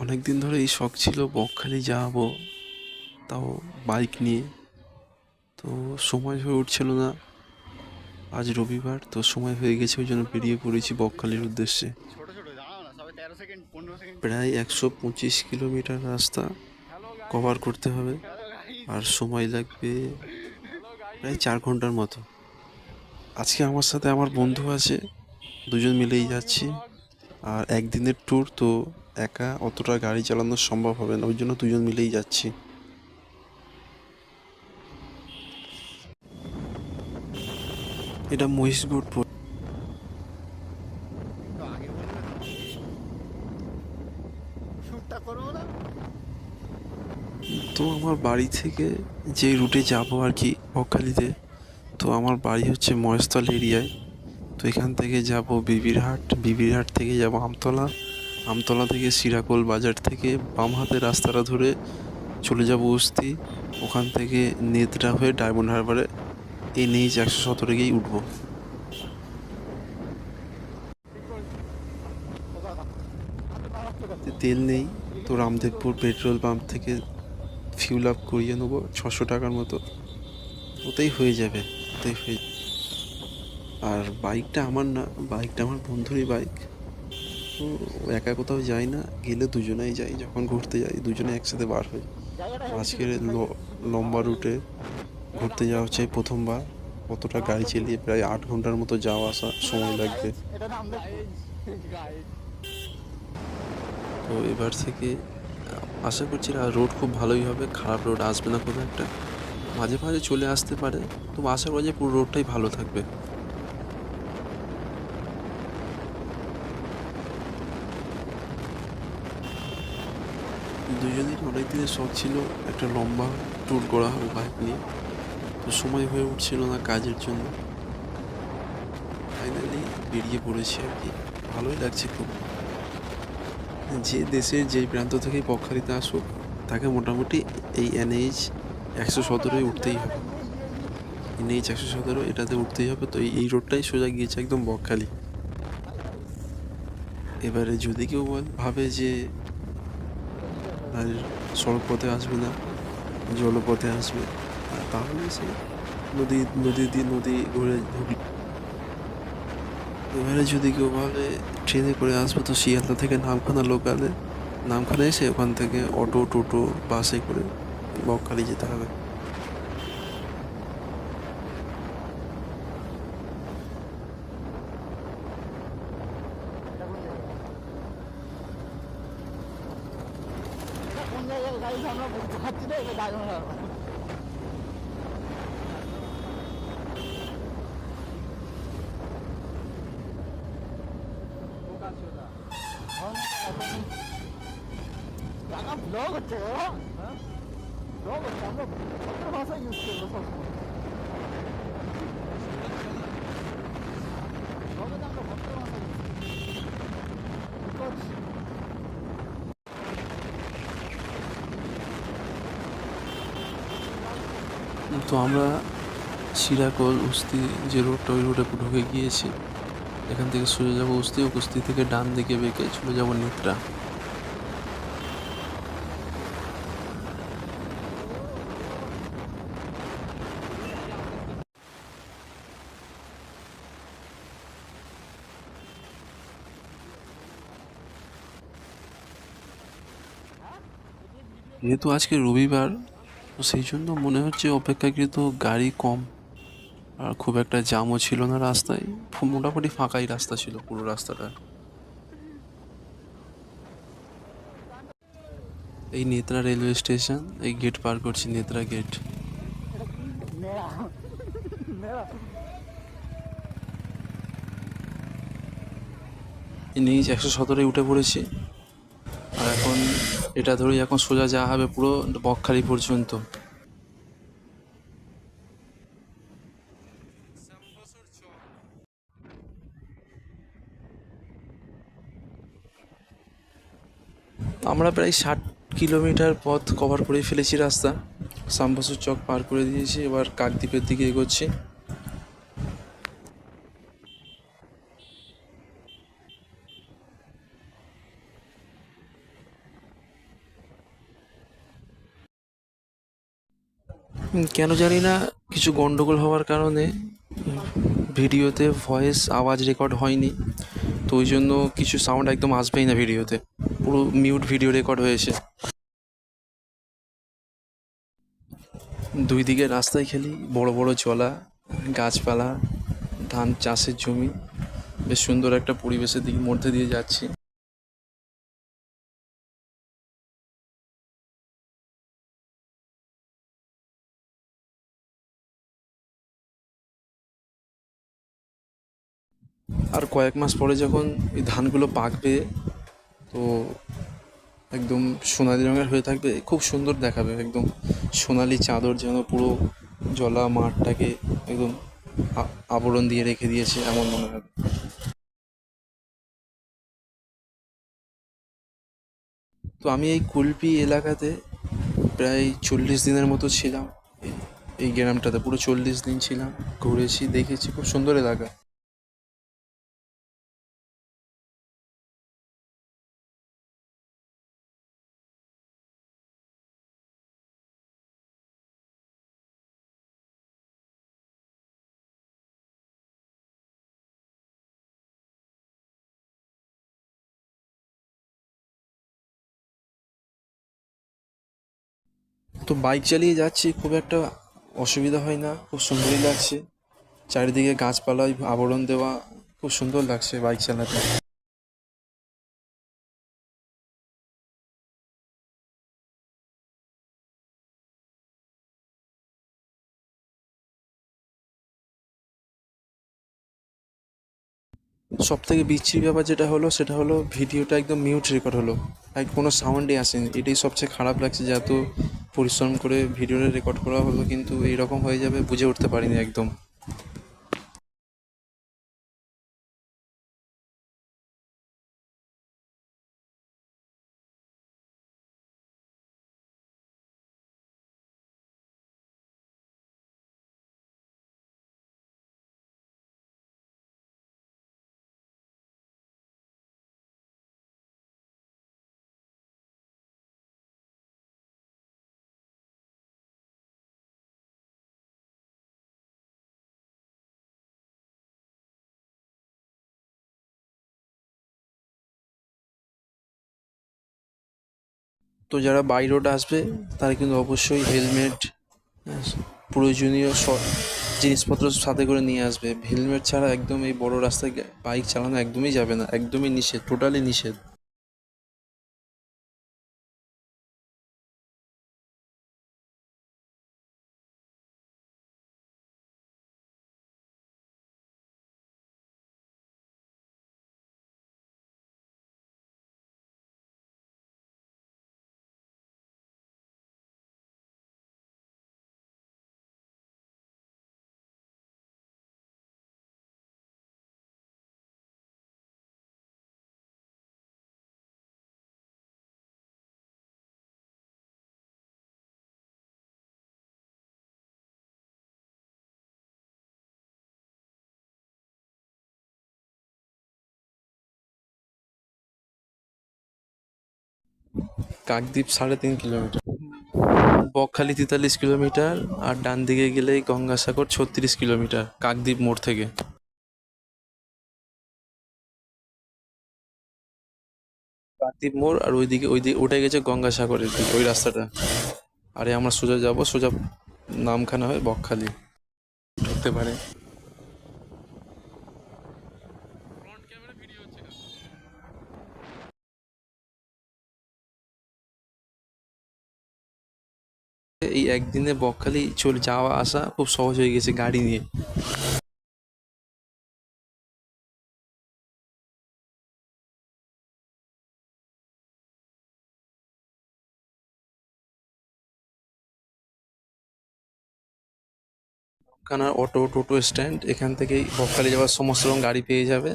অনেক দিন ধরে এই শখ ছিল বকখালি যাবো, তাও বাইক নিয়ে। তো সময় হয়ে উঠছিল না। আজ রবিবার, তো সময় হয়ে গেছে, ওই জন্য বেরিয়ে পড়েছি বকখালির উদ্দেশ্যে। প্রায় 125 কিলোমিটার রাস্তা কভার করতে হবে, আর সময় লাগবে প্রায় 4 ঘন্টার মতো। আজকে আমার সাথে আমার বন্ধু আছে, দুজন মিলেই যাচ্ছি। আর একদিনের ট্যুর তো, একা অতটা গাড়ি চালানো সম্ভব হবে না, ওই জন্য দুজন মিলেই যাচ্ছি। এটা মহিষগড় তো আমার বাড়ি থেকে যে রুটে যাব আর কি বকখালিতে, তো আমার বাড়ি হচ্ছে মহেশতল এরিয়ায়। তো এখান থেকে যাব বিবিরহাট, বিবিরহাট থেকে যাব আমতলা, আমতলা থেকে শিরাকোল বাজার থেকে বাম হাতের রাস্তাটা ধরে চলে যাব উস্তি, ওখান থেকে নেত্রা হয়ে ডায়মন্ড হারবারে NH 117 গিয়েই উঠবো। তেল নেই, তো রামদেবপুর পেট্রোল পাম্প থেকে ফিউল আপ করিয়ে নেবো 600 টাকার মতো, ওতেই হয়ে যাবে, ওতেই হয়ে। আর বাইকটা আমার না, বাইকটা আমার বন্ধুরই বাইক। তো একা কোথাও যাই না, গেলে দুজনেই যাই, যখন ঘুরতে যাই দুজনে একসাথে বার হই। তো আজকের লম্বা রুটে ঘুরতে যাওয়া হচ্ছে এই প্রথমবার। কতটা গাড়ি চালিয়ে প্রায় 8 ঘন্টার মতো যাওয়া আসা সময় লাগবে। তো এবার থেকে আশা করছি রোড খুব ভালোই হবে, খারাপ রোড আসবে না খুব একটা। মাঝে মাঝে চলে আসতে পারে, তো আশা করি যে পুরো রোডটাই ভালো থাকবে। দুজনের অনেক দিনের শখ ছিল একটা লম্বা ট্যুর করা হবে বাইক নিয়ে, তো সময় হয়ে উঠছিল না কাজের জন্য। ফাইনালি বেরিয়ে পড়েছি আর কি, ভালোই লাগছে খুব। যে দেশের যেই প্রান্ত থেকেই বকখালিতে আসুক, তাকে মোটামুটি এই NH 117 উঠতেই হবে। NH 117 এটাতে উঠতেই হবে। তো এই রোডটাই সোজা গিয়েছে একদম বকখালি। এবারে যদি কেউ ভাবে যে আর সড়ক পথে আসবে না, জলপথে আসবে, তাহলে সে নদী দিয়ে নদী ঘুরে ঢুকল। এবারে যদি কেউ ভাবে ট্রেনে করে আসবে, তো শিয়ালদা থেকে নামখানা লোকালে, নামখানা এসে ওখান থেকে অটো টোটো বাসে করে বকখালি যেতে হবে। ব্লগ হচ্ছে ব্লগ হচ্ছে, আমরা ভদ্র ভাষা ইউজ করবো সবসময়। ব্লগে তো আমরা ভদ্র ভাষা ইউজ করি। তো আমরা শিরাকোল উস্তি যে রোডটা, ওই রোডে ঢুকে গিয়েছি। এখান থেকে সোজা যাবো উস্তি, উস্তি থেকে ডান দিকে বেঁকে চলে যাবো নেত্রা। যেহেতু আজকে রবিবার, তো সেই জন্য মনে হচ্ছে অপেক্ষাকৃত গাড়ি কম, আর খুব একটা জ্যামও ছিল না রাস্তায়। মোটামুটি ফাঁকাই রাস্তা ছিল পুরো রাস্তাটা। এই নেত্রা রেলওয়ে স্টেশন, এই গেট পার করছি, নেত্রা গেট। NH 117 উঠে পড়েছি, আর এখন এটা ধরেই এখন সোজা যাওয়া হবে পুরো বকখালি পর্যন্ত। আমরা প্রায় 60 কিলোমিটার পথ কভার করে ফেলেছি রাস্তা। শ্যামবসুর চক পার করে দিয়েছি, এবার কাকদ্বীপের দিকে এগোচ্ছি। কেন জানি না কিছু গন্ডগোল হওয়ার কারণে ভিডিওতে ভয়েস আওয়াজ রেকর্ড হয়নি, তো ওই জন্য কিছু সাউন্ড একদম আসবেই না ভিডিওতে, পুরো মিউট ভিডিও রেকর্ড হয়েছে। দুই দিকে রাস্তায় খেলি বড় বড় জলা, গাছপালা, ধান চাষের জমি, বেশ সুন্দর একটা পরিবেশের দিকে মধ্যে দিয়ে যাচ্ছি। আর কয়েক মাস পরে যখন এই ধানগুলো পাকবে, তো একদম সোনালি রঙের হয়ে থাকবে, খুব সুন্দর দেখাবে, একদম সোনালি চাদর যেন পুরো জলা মাঠটাকে একদম আবরণ দিয়ে রেখে দিয়েছে এমন মনে হবে। তো আমি এই কুলপি এলাকাতে প্রায় 40 দিনের মতো ছিলাম। এই গ্রামটাতে পুরো 40 দিন ছিলাম, ঘুরেছি, দেখেছি, খুব সুন্দর এলাকা। তো বাইক চালিয়ে যাচ্ছি, খুব একটা অসুবিধা হয় না, খুব সুন্দরই লাগছে, চারিদিকে গাছপালায় আবরণ দেওয়া, খুব সুন্দর লাগছে বাইক চালাতে। সব থেকে বিচ্ছিরি ব্যাপার যেটা হলো সেটা হলো ভিডিওটা একদম মিউট রেকর্ড হলো, আর কোনো সাউন্ডই আসেনি, এটাই সবচেয়ে খারাপ লাগছে যে এত পরিশ্রম করে ভিডিওটা রেকর্ড করা হলো কিন্তু এইরকম হয়ে যাবে বুঝে উঠতে পারিনি একদম। তো যারা বাই রোড আসবে তারা কিন্তু অবশ্যই হেলমেট, প্রয়োজনীয় জিনিসপত্র সাথে করে নিয়ে আসবে। হেলমেট ছাড়া একদম এই বড় রাস্তায় বাইক চালানো একদমই যাবে না, একদমই নিষেধ, টোটালি নিষেধ। কাকদ্বীপ 3.5 কিলোমিটার, বকখালি 43 কিলোমিটার, আর ডান দিকে গেলেই গঙ্গাসাগর 36 কিলোমিটার কাকদ্বীপ মোড় থেকে। কাকদ্বীপ মোড় আর ওইদিকে ওটাই গেছে গঙ্গাসাগরের দিকে ওই রাস্তাটা। আরে আমরা সোজা যাব, সোজা নামখানা হয়ে বকখালি ঢুকতে পারে। এই একদিনে বকখালি চলে যাওয়া আসা খুব সহজ হয়ে গেছে গাড়ি নিয়ে। খানার অটো টোটো স্ট্যান্ড, এখান থেকেই বকখালি যাওয়ার সমস্ত রকম গাড়ি পেয়ে যাবে।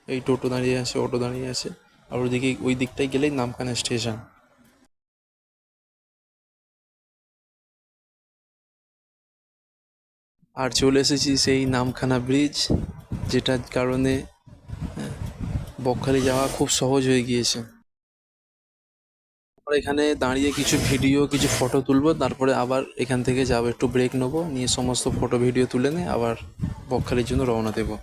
এই টোটো দাঁড়িয়ে আছে, অটো দাঁড়িয়ে আছে, আর ওইদিকে ওই দিকটাই গেলেই নামখানা স্টেশন। আর চলে এসেছি সেই নামখানা ব্রিজ, যেটার কারণে বকখালি যাওয়া খুব সহজ হয়ে গিয়েছে। আমরা এখানে দাঁড়িয়ে কিছু ভিডিও কিছু ফটো তুলবো, তারপরে আবার এখান থেকে যাবো, একটু ব্রেক নেবো, নিয়ে সমস্ত ফটো ভিডিও তুলে নিয়ে আবার বকখালির জন্য রওনা দেবো।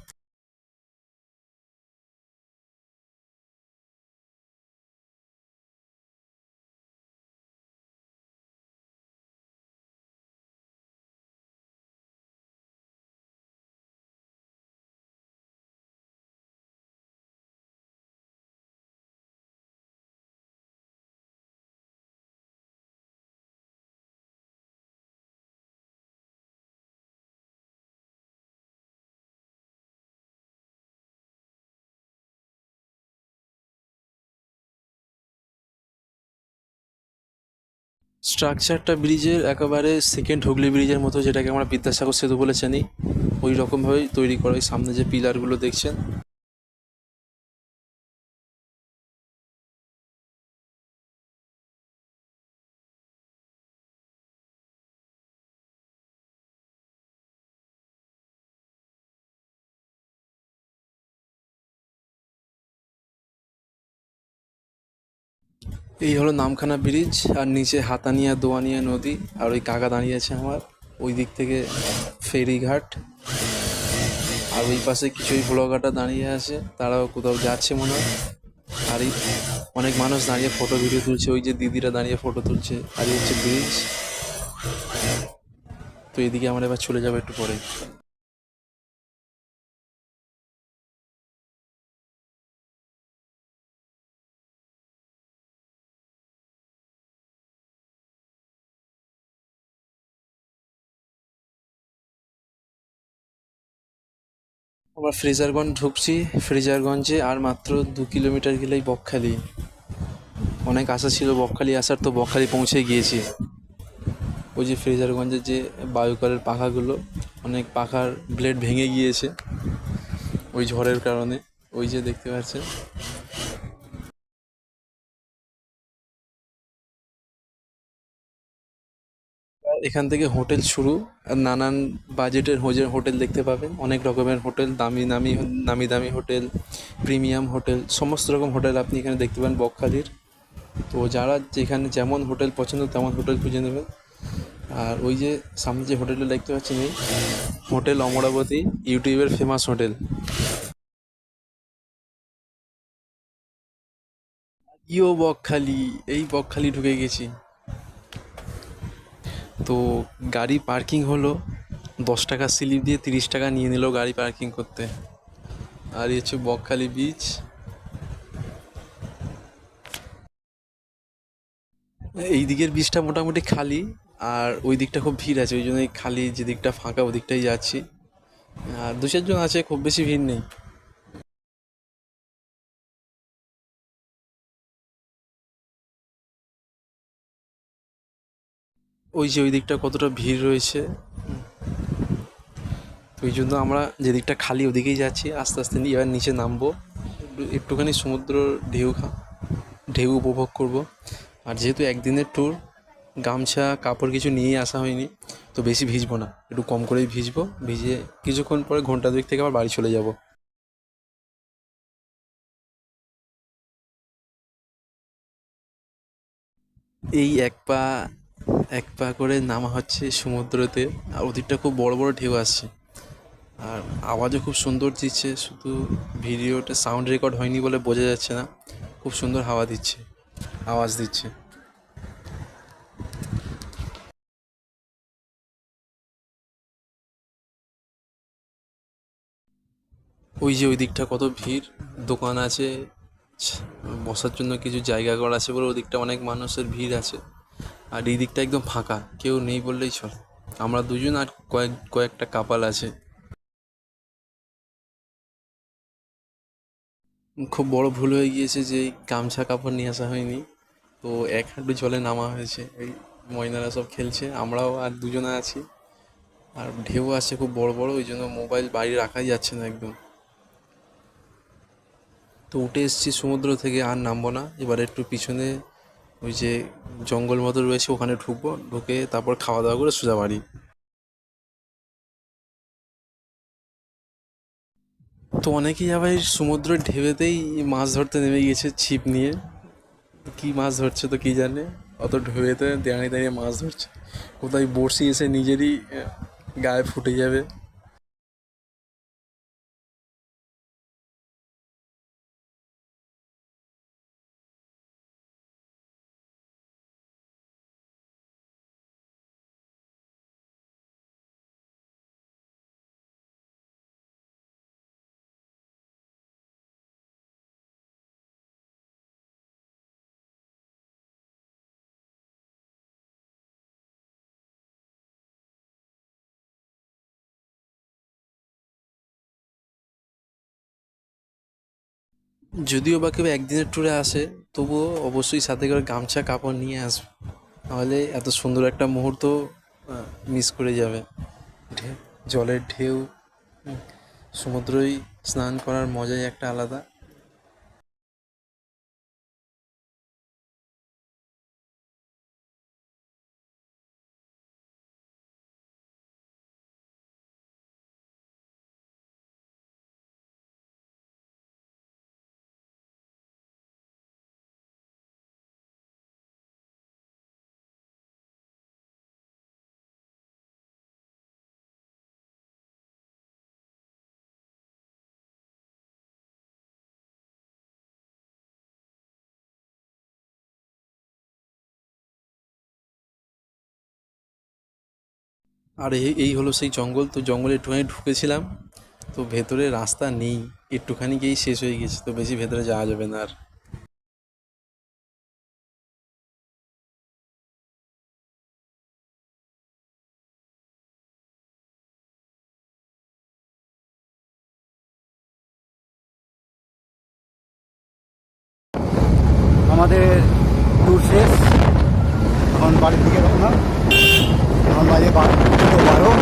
স্ট্রাকচারটা ব্রিজের একেবারে সেকেন্ড হুগলি ব্রিজের মতো, যেটাকে আমরা বিদ্যাসাগর সেতু বলে চিনি, ওই রকমভাবেই তৈরি করা। ওই সামনে যে পিলারগুলো দেখছেন, এই হলো নামখানা ব্রিজ, আর নিচে হাতানিয়া দোয়ানিয়া নদী, আর ওই কাকা দাঁড়িয়ে আছে আমার ওই দিক থেকে ফেরিঘাট। আর ওই পাশে কিছুই ব্লগারটা দাঁড়িয়ে আছে, তারাও কোথাও যাচ্ছে মনে হয়। আর এই অনেক মানুষ দাঁড়িয়ে ফটো ভিডিও তুলছে, ওই যে দিদিরা দাঁড়িয়ে ফটো তুলছে। আর এই হচ্ছে ব্রিজ। তো এদিকে আমরা এবার চলে যাবো একটু পরে। আমরা ফ্রেজারগঞ্জ ঢুকছি। ফ্রেজারগঞ্জে আর মাত্র 2 কিলোমিটার গেলেই বকখালি। অনেক আশা ছিল বকখালি আসার, তো বকখালি পৌঁছে গিয়েছি। ওই যে ফ্রেজারগঞ্জের যে বায়ুকলের পাখাগুলো, অনেক পাখার ব্লেড ভেঙে গিয়েছে ওই ঝড়ের কারণে, ওই যে দেখতে পাচ্ছেন। এখান থেকে হোটেল শুরু, আর নানান বাজেটের হোটেল দেখতে পাবেন। অনেক রকমের হোটেল, দামি দামি নামি দামি হোটেল, প্রিমিয়াম হোটেল, সমস্ত রকম হোটেল আপনি এখানে দেখতে পাবেন বকখালির। তো যারা যেখানে যেমন হোটেল পছন্দ তেমন হোটেল খুঁজে নেবেন। আর ওই যে সামনে যে হোটেলটা দেখতে পাচ্ছেন, এই হোটেল অমরাবতী, ইউটিউবের ফেমাস হোটেল। ইও বকখালি, এই বকখালি ঢুকে গেছি। তো গাড়ি পার্কিং হলো 10 টাকা স্লিপ দিয়ে, 30 টাকা নিয়ে নিল গাড়ি পার্কিং করতে। আর এই হচ্ছে বকখালি বিচ। এই দিকের বিচটা মোটামুটি খালি, আর ওই দিকটা খুব ভিড় আছে, ওই জন্যই খালি যে দিকটা ফাঁকা ওই দিকটাই যাচ্ছি। আর 2-4 জন আছে, খুব বেশি ভিড় নেই। ওই যে ওই দিকটা কতটা ভিড় রয়েছে, তো ওই জন্য আমরা যে দিকটা খালি ওদিকেই যাচ্ছি। আস্তে আস্তে এবার নিচে নামবো, একটুখানি সমুদ্র ঢেউ উপভোগ করব। আর যেহেতু একদিনের ট্যুর, গামছা কাপড় কিছু নিয়ে আসা হয়নি, তো বেশি ভিজবো না, একটু কম করেই ভিজবো। ভিজে কিছুক্ষণ পরে ঘন্টা দুয়েক থেকে আবার বাড়ি চলে যাব। এই এক পা করে নামা হচ্ছে সমুদ্রতে, আর ওদিকটা খুব বড় বড় ঢেউ আসছে, আর আওয়াজও খুব সুন্দর দিচ্ছে। শুধু ভিডিওটা সাউন্ড রেকর্ড হয়নি বলে বোঝা যাচ্ছে না, খুব সুন্দর হাওয়া দিচ্ছে, আওয়াজ দিচ্ছে। ওই যে ওই দিকটা কত ভিড়, দোকান আছে, বসার জন্য কিছু জায়গা করা আছে বলে ওদিকটা অনেক মানুষের ভিড় আছে। আর এই দিকটা একদম ফাঁকা, কেউ নেই বললেই চল। আমরা দুজন আর কয়েকটা কাপাল আছে। খুব বড় ভুল হয়ে গিয়েছে যে এই গামছা কাপড় নিয়ে আসা হয়নি, তো এক হাঁটু জলে নামা হয়েছে। এই ময়নারা সব খেলছে, আমরাও আর দুজনে আছি। আর ঢেউ আসছে খুব বড় বড়, ওই জন্য মোবাইল বাইরে রাখাই যাচ্ছে না একদম। তো উঠে এসেছি সমুদ্র থেকে, আর নামবো না। এবার একটু পিছনে ওই যে জঙ্গল মতো রয়েছে, ওখানে ঢুকবো, ঢুকে তারপর খাওয়া দাওয়া করে সোজা বাড়ি। তো অনেকেই আবার এই সমুদ্রের ঢেউতেই মাছ ধরতে নেমে গিয়েছে ছিপ নিয়ে। কি মাছ ধরছে তো কি জানে, অত ঢেউতে দাঁড়িয়ে দাঁড়িয়ে মাছ ধরছে, কোথায় বড়শি এসে নিজেরই গায়ে ফুটে যাবে। যদিও বা কেউ একদিনের ট্যুরে আসে, তবুও অবশ্যই সাথে করে গামছা কাপড় নিয়ে আসবে, নাহলে এত সুন্দর একটা মুহূর্ত মিস করে যাবে। জলের ঢেউ, সমুদ্রই স্নান করার মজাই একটা আলাদা। আর এই হলো সেই জঙ্গল। তো জঙ্গলে একটুখানি ঢুকেছিলাম, তো ভেতরে রাস্তা নেই, একটুখানি গিয়েই শেষ হয়ে গেছে, তো বেশি ভেতরে যাওয়া যাবে না আর। আমাদের ট্যুর শেষ, এখন বাড়ির দিকে রওনা। এখন বাজে 12:12।